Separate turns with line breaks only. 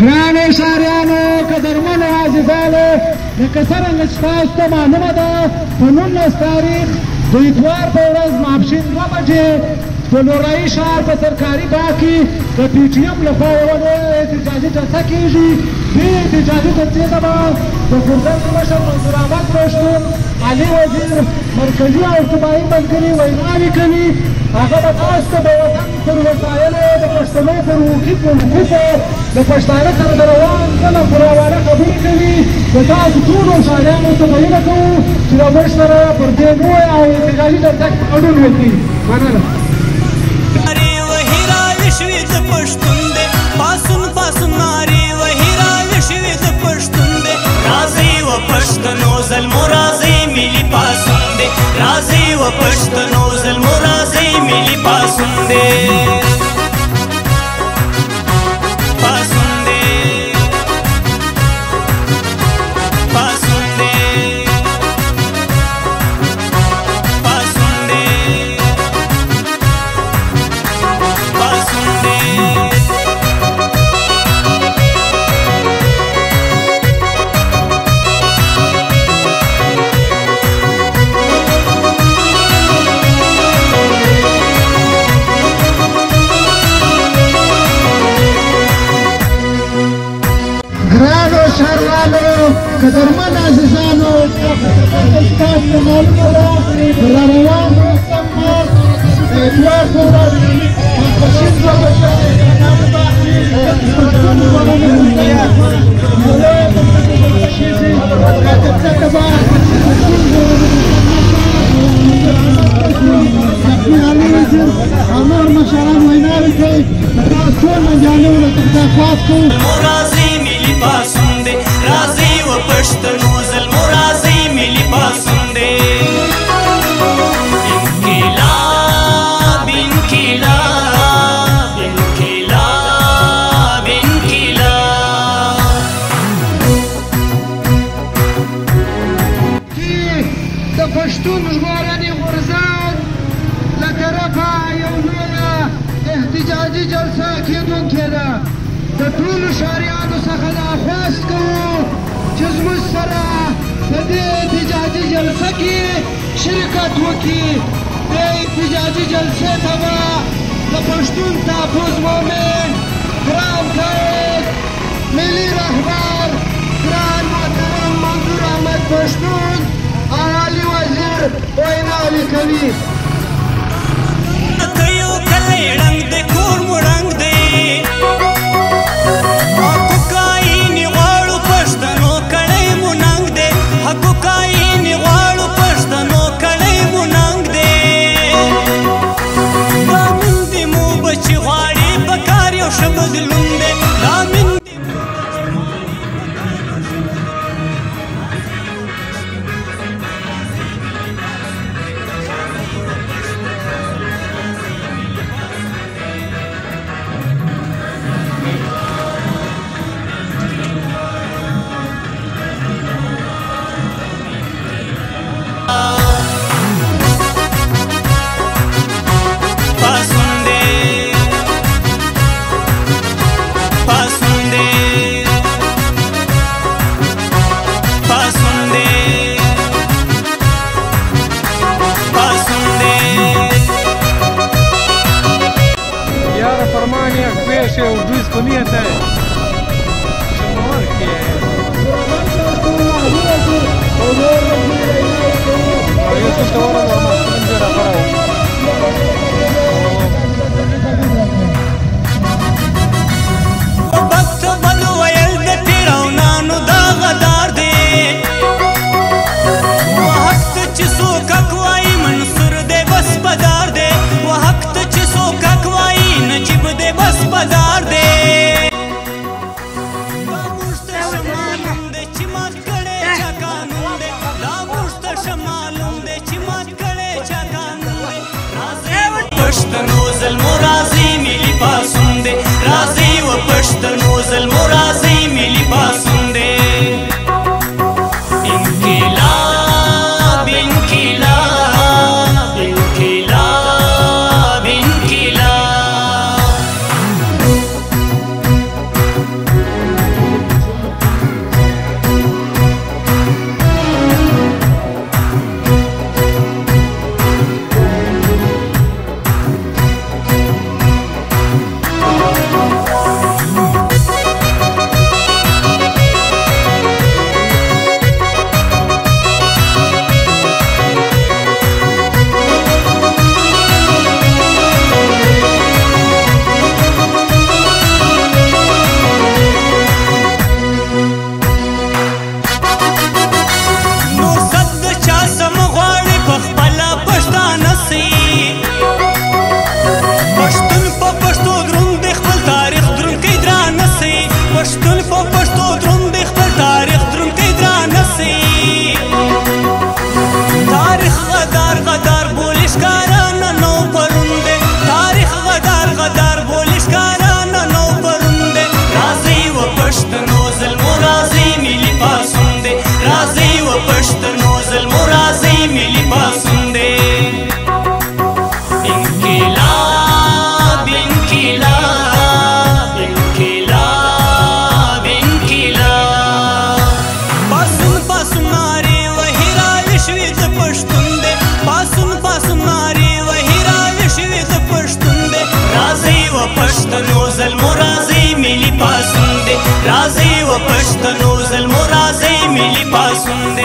ګرانو ښاریانو قدرمنو عزیزانو لکه څرنګه چې تاسو ته معلومه ده په 19 تاریخ د اتوار په ورځ ماپښین 2 بجې په لورایي ښار په ترکاري باغ کې د پي ټي ایم لخوا یوه لویه احتجاجي جلسه کېږي. دې احتجاجي جلسې ته به د غورځنګ مشر منظور احمد پښتون، علي وزیر، مرکزي او صوبایي ملګري ویناوې کوي. هغه به تاسو ته د وطن پر وسایلو د پښتنو پر حقوقو د پښتانه سره د روان ظلم پر حواله خبرې کوي. د تاسو ټولو ښاریانو ته بهیله کوو چې د موږ سره پر دې لویه او احتجاجي جلسه کې ګډون وکړي. مننه.
پښتون دې پاسون پاسون نارې وهي راوي شوي د پښتون دې راځئ و پښتنو ظلمو راځئ ملي پاسون دې راځئ و پښتنو ظلمو راځئ ملي پاسون دې پاسون دې پاسون دې پاسون دې پاسون دې
ګرانو ښاروالو قدرمن عزیزانو ستاسو ته معلومه ده را روان مار د اتوار په ورځ ماپښین 2 بجې او نور مشران ویناوې کوي. تاسو ټول ننګیالو ته درخواست کوو
راځئ ملي پاسون دې راځئ و پښتنو ظلمو راځئ ملي پاسون دې انقلاب انقلاب انقلاب انقلاب
چې د پښتون ژغورنې غورځنګ له طرفه یو لویه احتجاجي جلسه کېدونکې ده. د ټولو ښاریانو څخه درخواست کوو چې زموږ سره په دې احتجاجي جلسه کې شرکت وکړي. دې احتجاجي جلسې ته به د پښتون تحفظ مومن، ګران قائد، ملي رهبر، ګران محترم منظور احمد پښتون او علي وزیر ویناوې کوي.
ړنګ دې کور مو ړنګ دې حقوقاینې غواړو پښتنو کړی مو ننګ دې حقوقاینې غواړو پښتنو کړی مو ننګ دې دا میندې مو بچي غواړي په کار یو ښه بدلون دې دا میندې
Juiz comienza.
بازار دے شمالون دے چمات کڑے چا قانون دے لا مشت شمالون دے چمات زلمو راځي ملي پاسون دی راځي و پښتنو زلمو راځي ملي پاسون دی